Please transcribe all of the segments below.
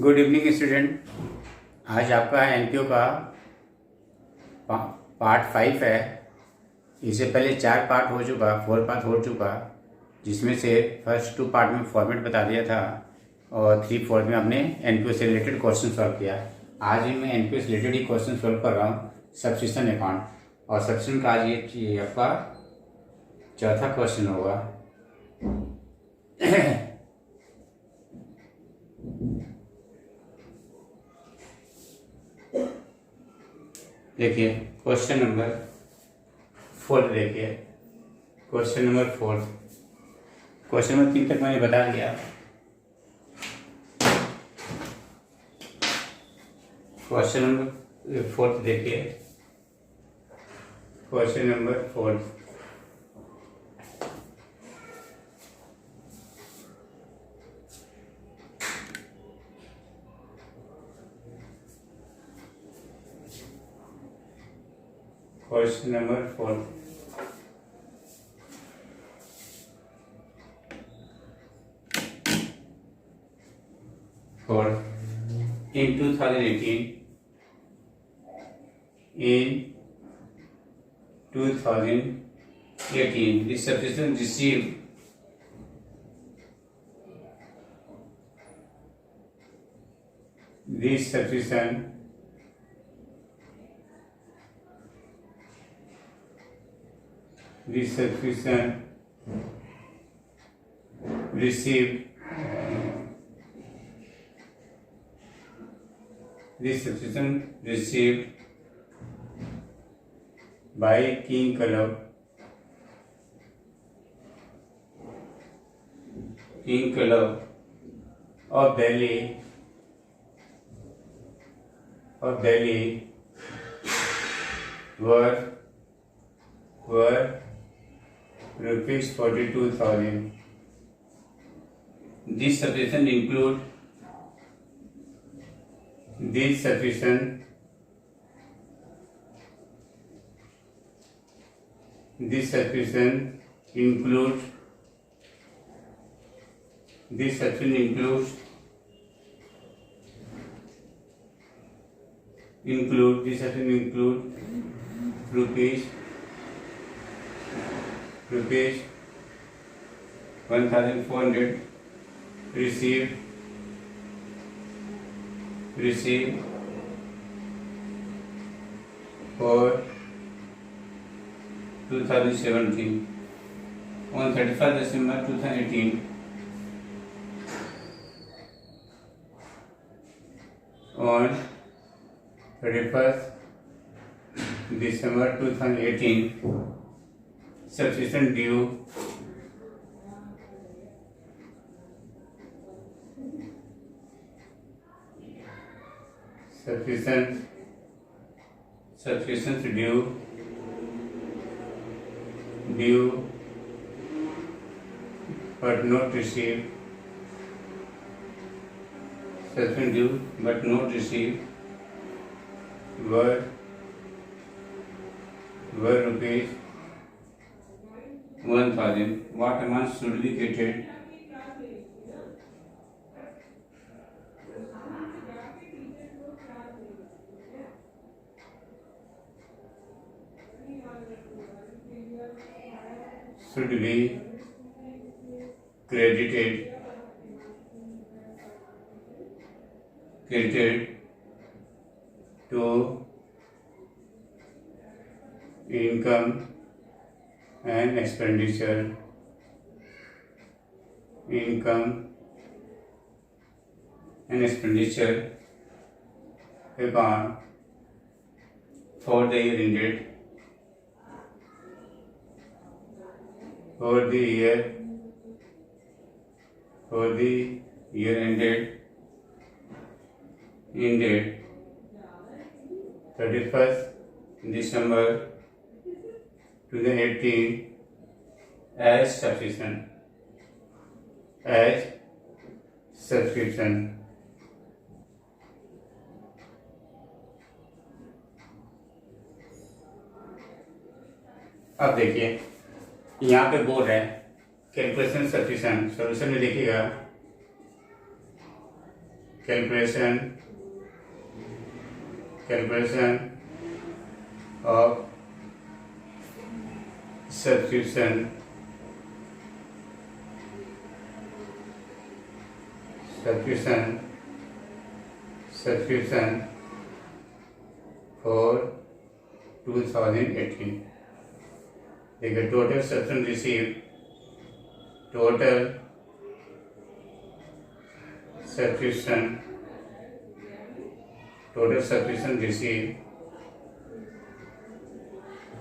Good evening student. आज आपका NPO का पार्ट 5 है। इससे पहले 4 पार्ट हो चुका, 4 पार्ट हो चुका, जिसमें से फर्स्ट 2 पार्ट में फॉर्मेट बता दिया था और 3/4 में हमने एनपीओ से रिलेटेड क्वेश्चन सॉल्व किया। आज भी मैं एनपीओ से रिलेटेड ही क्वेश्चन सॉल्व कर रहा हूँ, सब्सिस्टेंस अकाउंट। और सब्सिस्टेंस का आज ये आपका चौथा क्वेश्चन होगा। देखिए क्वेश्चन नंबर 4 देखिए, क्वेश्चन नंबर 4। क्वेश्चन नंबर 3 तक मैंने बता दिया। क्वेश्चन नंबर 4 देखिए, question number 4। Question number 4. In 2018, this subscription received this subscription received by King Club of Delhi were rupees 42,000. This subscription include rupees 1,400 received for 2017 on 31st December 2018. On 31st December 2018, subscription due but not received. Subscription due but not received were rupees 1,000. What amount should be credited? Should be credited to income and expenditure account for the year ended ended 31st December 2018 as subscription. अब देखिए यहाँ पे board है calculation substitution. Solution में देखिएगा calculation of subscription for 2018. देखिए total subscription receive, total subscription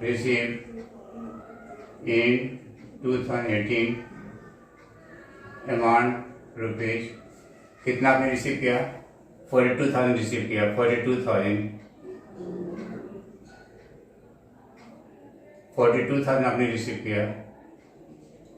receive in 2018 amount rupees कितना आपने रिसीव किया? 42,000 रिसीव किया। 42,000 आपने रिसीव किया।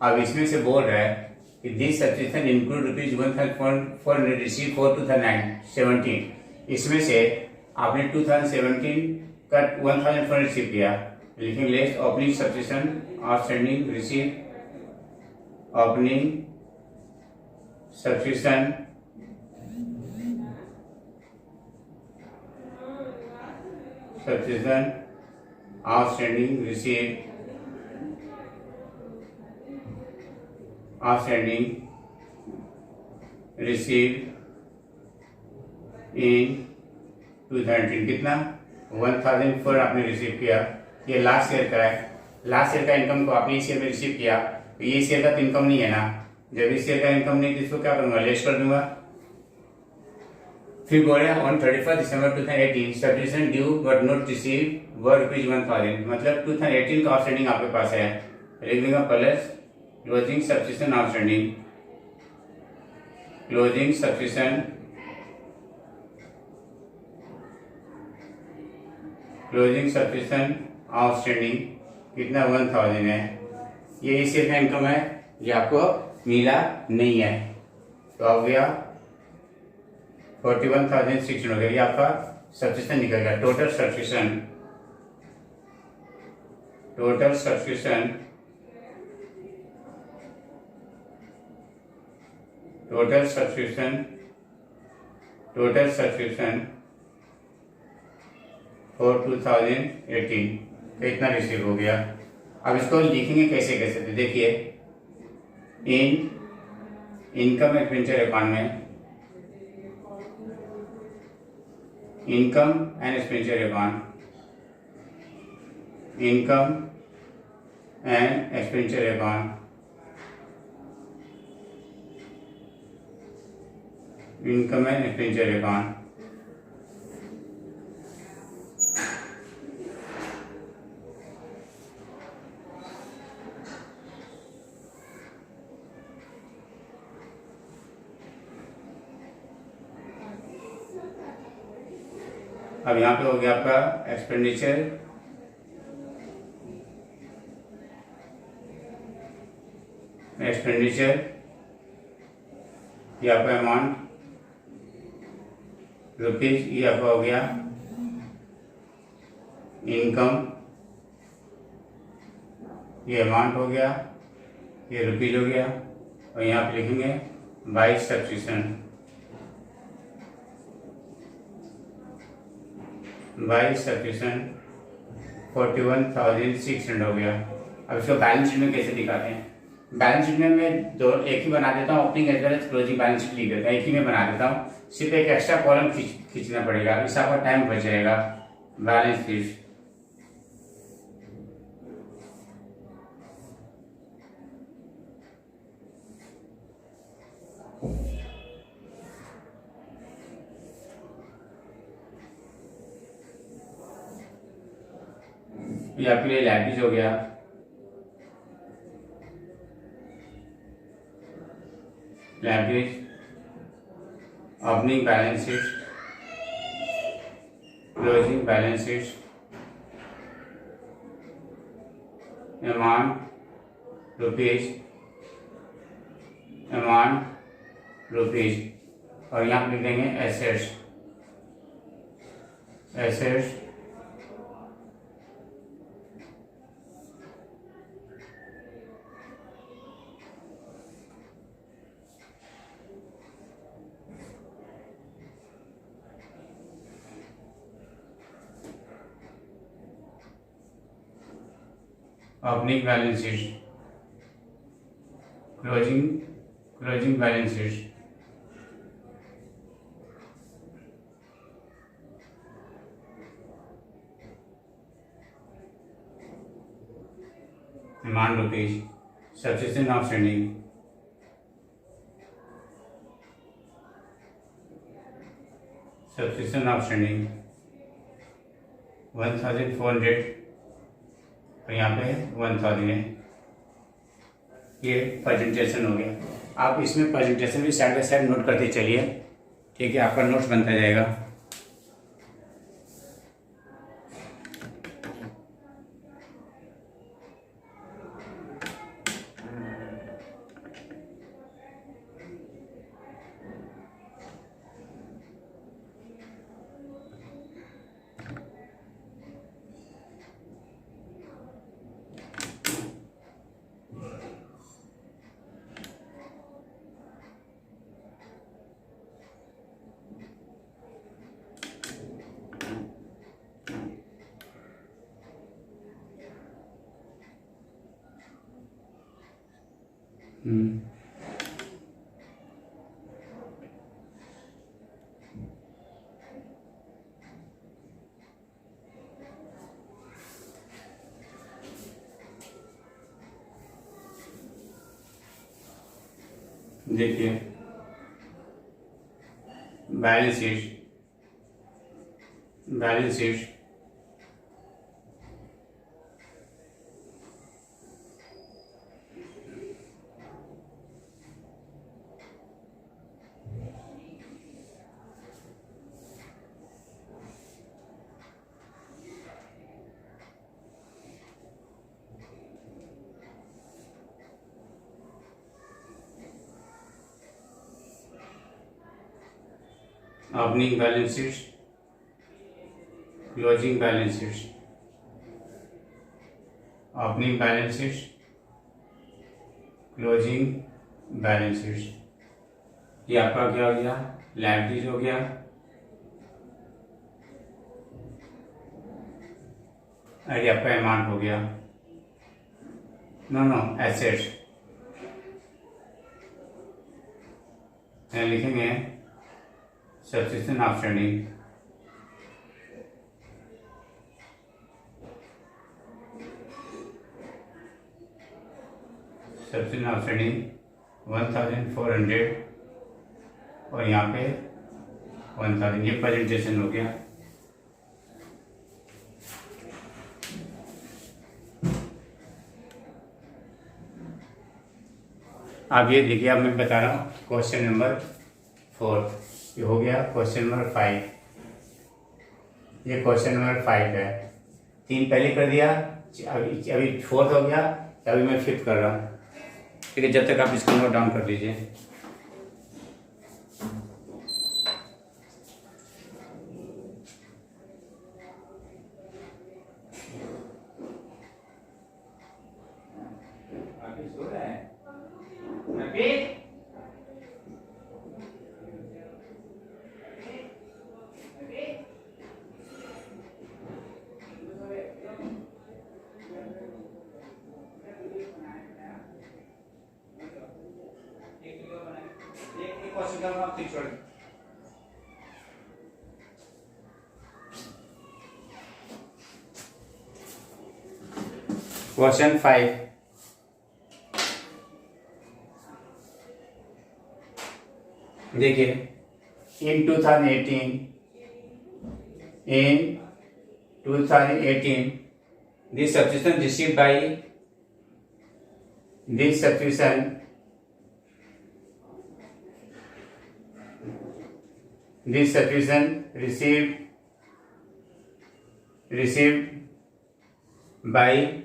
अब इसमें से बोल रहा है कि this subscription include rupees 1,400 receive for 2017। इसमें से आपने 2017 का 1,400 रिसीव किया, लेकिन less opening subscription outstanding receive, opening subscription outstanding receive in 2019 कितना? 1,400 आपने रिसीव किया। ये लास्ट ईयर का है। लास्ट ईयर का इनकम को आपने इस ईयर में रिसीव किया, तो ये इस ईयर का तो इनकम नहीं है ना। जब इस ईयर का इनकम नहीं तो इसको क्या करूंगा? लेस कर दूंगा। फिर बोल रहे on 31 December 2018 subscription due but not receive were rupees 1,000, मतलब 2018 का आउटस्टैंडिंग आपके पास है। लिख दूंगा plus closing subscription outstanding, closing subscription outstanding कितना? 1,000 है। ये इस ईयर का इनकम है, ये आपको मिला नहीं है, तो अब गया 41,600 हो गया। ये आपका सब्सक्रिप्शन निकल गया। टोटल सब्सक्रिप्शन फॉर 2018 तो इतना रिसीव हो गया। अब इसको लिखेंगे कैसे कैसे? तो देखिए इन इनकम एक्सपेंडिचर अकाउंट में, income and expenditure account, income and expenditure account, income and expenditure account. अब यहाँ पे हो गया आपका एक्सपेंडिचर, ये आपका अमाउंट रुपीज, ये आपका हो गया इनकम, ये अमाउंट हो गया, ये रुपीज हो गया, और यहाँ पे लिखेंगे बाय सब्सक्रिप्शन, 41,600 हो गया। अब इसको बैलेंस शीट में कैसे दिखाते हैं? बैलेंस शीट में मैं दो एक ही बना देता हूँ, opening as well as closing balance sheet लिख देता हूँ, एक ही में बना देता हूँ। सिर्फ एक एक्स्ट्रा कॉलम खींचना पड़ेगा, इससे आपका टाइम बच जाएगा। बैलेंस शीट ये आपके लिए लाइबिलिटीज हो गया, liabilities, opening balance sheet, closing balance sheet, amount rupees, और यहाँ पे लिख देंगे assets, opening balance sheet, closing balance sheet, amount rupees, subscription outstanding, subscription outstanding 1400 और यहाँ पे 1000 है। ये प्रेजेंटेशन हो गया। आप इसमें प्रेजेंटेशन भी साइड बाय साइड नोट करते चलिए, ठीक है, आपका नोट्स बनता जाएगा। देखिए balance sheet opening balance sheet, closing balance sheet, opening balance sheet, closing balance sheet। ये आपका क्या हो गया, लायबिलिटीज हो गया, और ये आपका अमाउंट हो गया, नो एसेट्स। लिखेंगे subscription outstanding, subscription outstanding 1400 और यहाँ पे 1000। ये प्रेजेंटेशन हो गया। अब ये देखिए, अब मैं बता रहा हूँ क्वेश्चन नंबर 4, ये हो गया क्वेश्चन नंबर 5। ये क्वेश्चन नंबर 5 है। 3 पहले कर दिया, अभी 4th हो गया, अभी मैं 5th कर रहा हूँ, ठीक है। जब तक आप इसको नोट डाउन कर लीजिए। क्वेश्चन 5, देखिए, in 2018 this subscription received by this subscription received by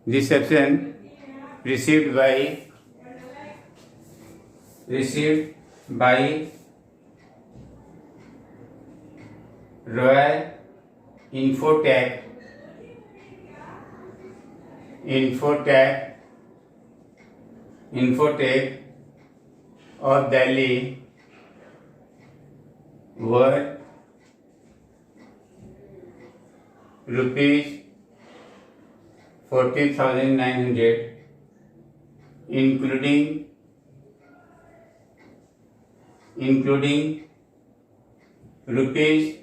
this subscription received by Royal Infotech of Delhi were rupees 40,900, including rupees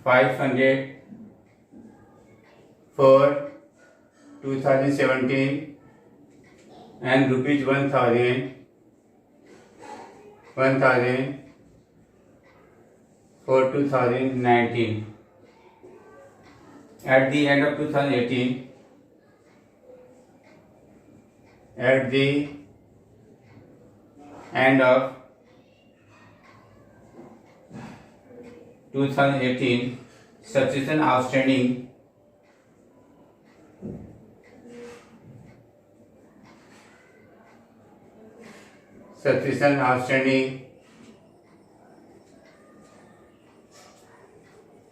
500 for 2017 and rupees 1,000 for 2019. At the end of 2018, subscription outstanding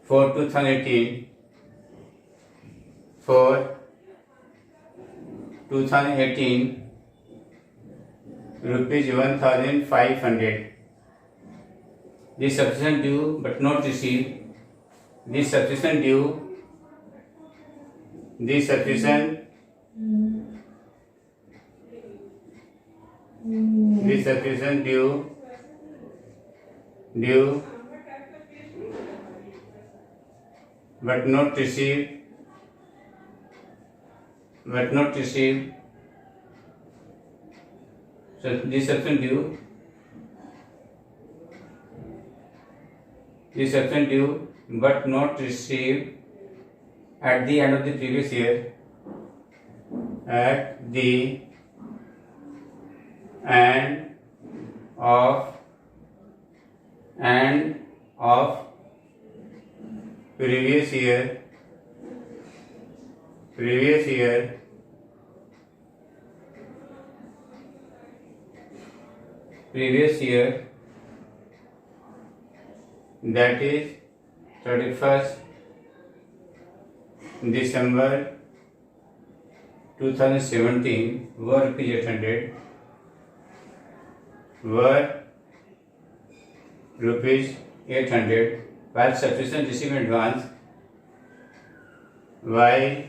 for 2018 rupees 1,500. The subscription due but not received. The subscription due but not received. So the subscription due but not received at the end of the previous year. At the end of previous year that is 31st December 2017 were rupees 800 while subscription received in advance while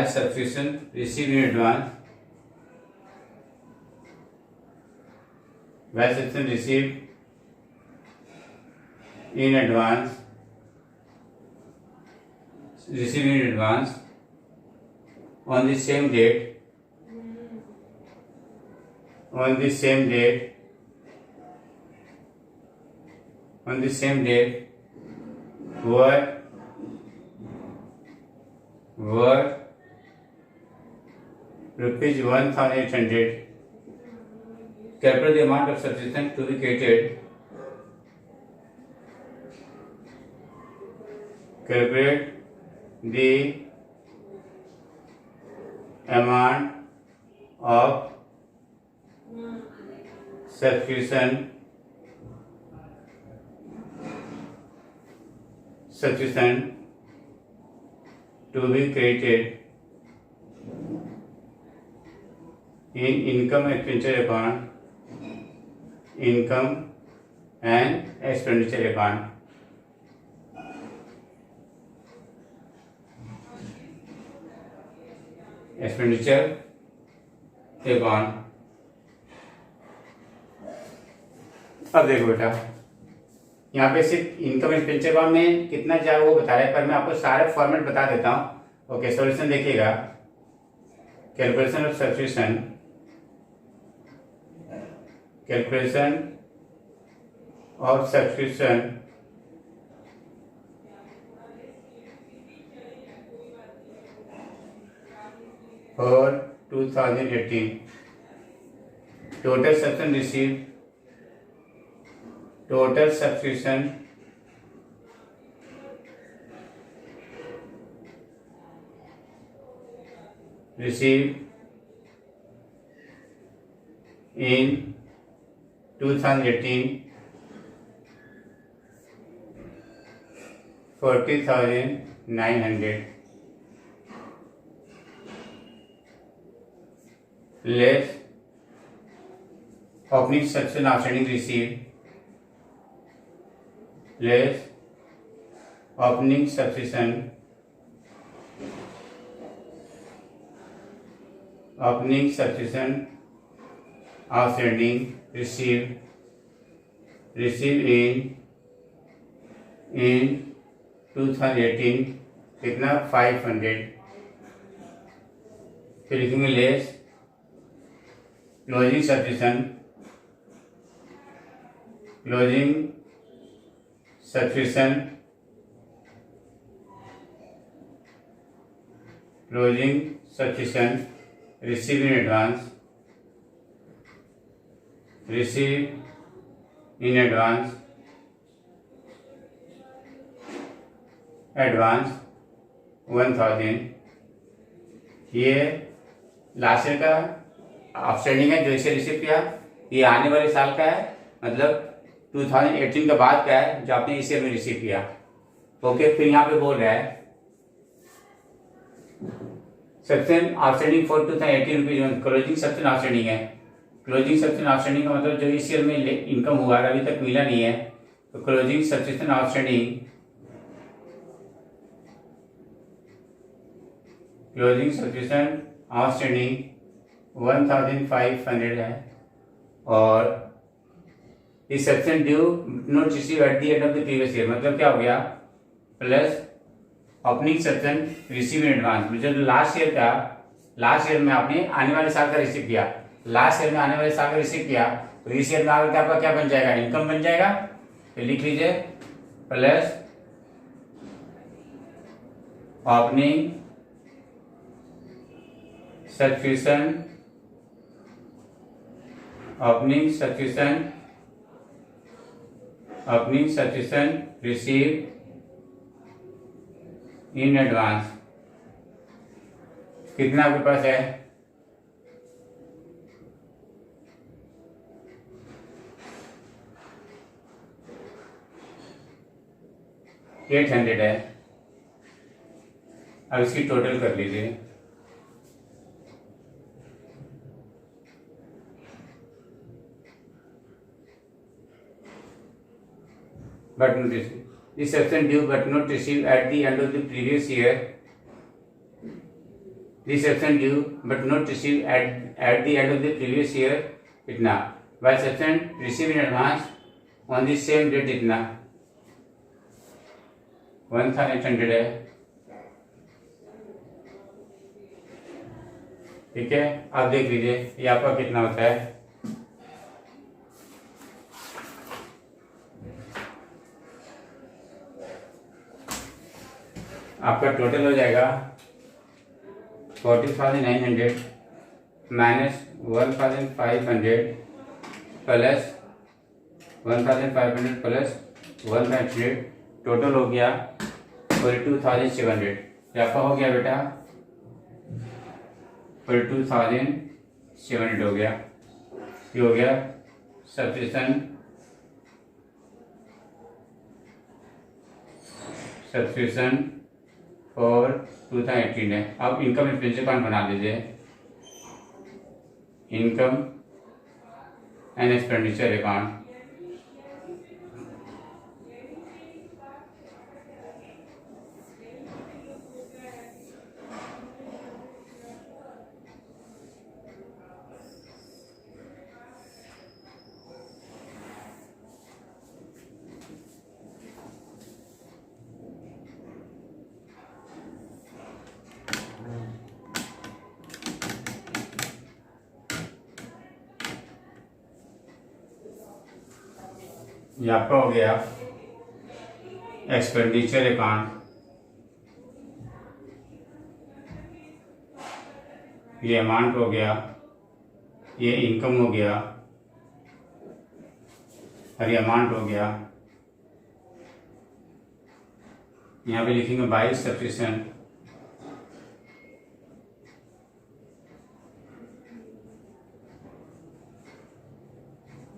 subscription received in advance on the same date were rupees 1,800. Calculate the amount of subscription to be created. Calculate the amount of subscription to be created in income and expenditure account. Expenditure account. अब देखो बेटा, यहाँ पे सिर्फ income expenditure account में कितना जाए वो बता रहा है, पर मैं आपको सारे फॉर्मेट बता देता हूँ। ओके, सॉल्यूशन देखिएगा। Calculation of subscription for 2018. Total subscription received. Total subscription received in 2018 40,900 less opening subscription outstanding received less opening subscription outstanding received in 2018 कितना 500। फिर लिखेंगे less closing subscription receive in advance 1,000। ये last year का outstanding है जो इसे receive किया, ये आने वाले साल का है, मतलब 2018 के बाद का है जो आपने इस ईयर में रिसीव किया। ओके, फिर यहाँ पे बोल रहा है subscription outstanding for 2018 rupees, closing subscription outstanding है। क्लोजिंग सब्सक्रिप्शन आउटस्टैंडिंग का मतलब जो इस ईयर में इनकम हुआ अभी तक मिला नहीं है, तो क्लोजिंग सब्सक्रिप्शन आउटस्टैंडिंग 1,500 है। और subscription due not receive at the end of the previous year, मतलब क्या हो गया, plus opening subscription receive in advance, जो लास्ट ईयर में आपने आने वाले साल का रिसीव किया, तो इस ईयर में आपका क्या बन जाएगा, इनकम बन जाएगा। तो लिख लीजिए plus opening subscription receive in advance, कितना आपके पास है, 800 है। अब इसकी टोटल कर लीजिए, but not received. This subscription due but not received at the end of the previous year. This subscription due but not received at the end of the previous year इतना, while subscription received in advance on the same date इतना 1,800 है। ठीक है, आप देख लीजिए ये आपका कितना होता है। आपका टोटल हो जाएगा 40,900 माइनस 1,500 प्लस 1,500 प्लस 1,500, टोटल हो गया 42,700। आपका हो गया बेटा 42,700 हो गया। ये हो गया सब्सक्रिप्शन और 2018 है। अब इनकम एक्सपेंस अकाउंट बना लीजिए, इनकम एंड एक्सपेंडिचर अकाउंट। ये आपका हो गया एक्सपेंडिचर अकाउंट, ये अमाउंट हो गया, ये इनकम हो गया और ये अमाउंट हो गया। यहाँ पे लिखेंगे बाय सब्सक्रिप्शन,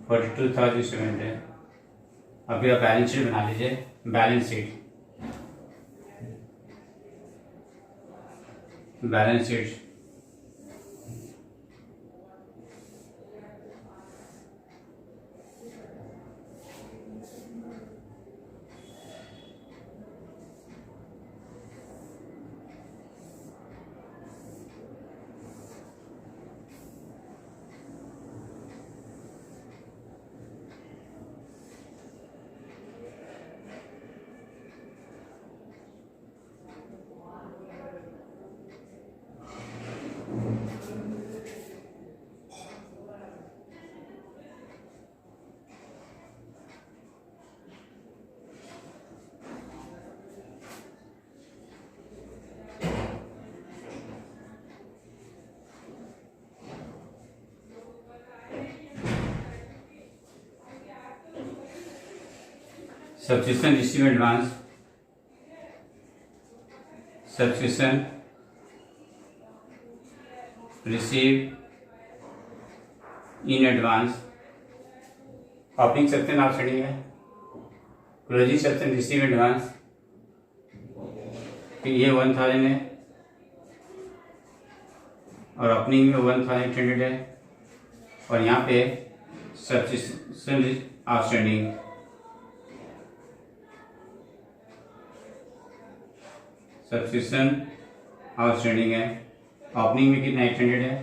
$42,700। अब फिर आप बैलेंस शीट बना लीजिए, balance sheet balance sheet. Subscription receive advance, subscription receive in advance, opening subscription outstanding है, क्लोजिंग सब्सक्रिप्शन रिसीव एडवांस, फिर ये 1000 है और ओपनिंग में 1800 है और यहाँ पे सब्सक्रिप्शन आउटस्टैंडिंग, सब्सक्रिप्शन आउटस्टैंडिंग है, ओपनिंग में कितना 800 है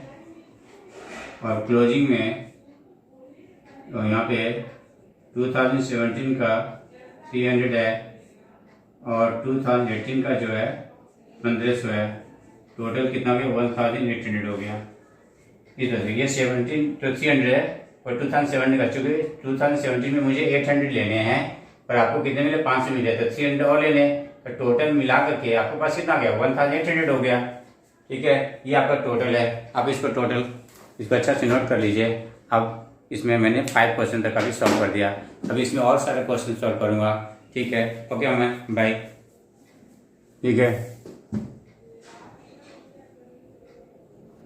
और क्लोजिंग में तो यहाँ पे 2017 का 300 है और 2018 का जो है 1500 है। टोटल कितना हो गया 1800 हो गया। इस तरह से ये 17 तो 300 है और 2017 का, चूँकि 2017 में मुझे 800 लेने हैं पर आपको कितने मिले 500 मिले तो 300 और ले लें तो टोटल मिला करके आपके पास कितना गया 1800 हो गया। ठीक है, ये आपका टोटल है। अब इसको टोटल इसको अच्छा से नोट कर लीजिए। अब इसमें मैंने 5% तक अभी सॉल्व कर दिया, अभी इसमें और सारे क्वेश्चन सॉल्व करूँगा। ठीक है, ओके मैं बाय। ठीक है।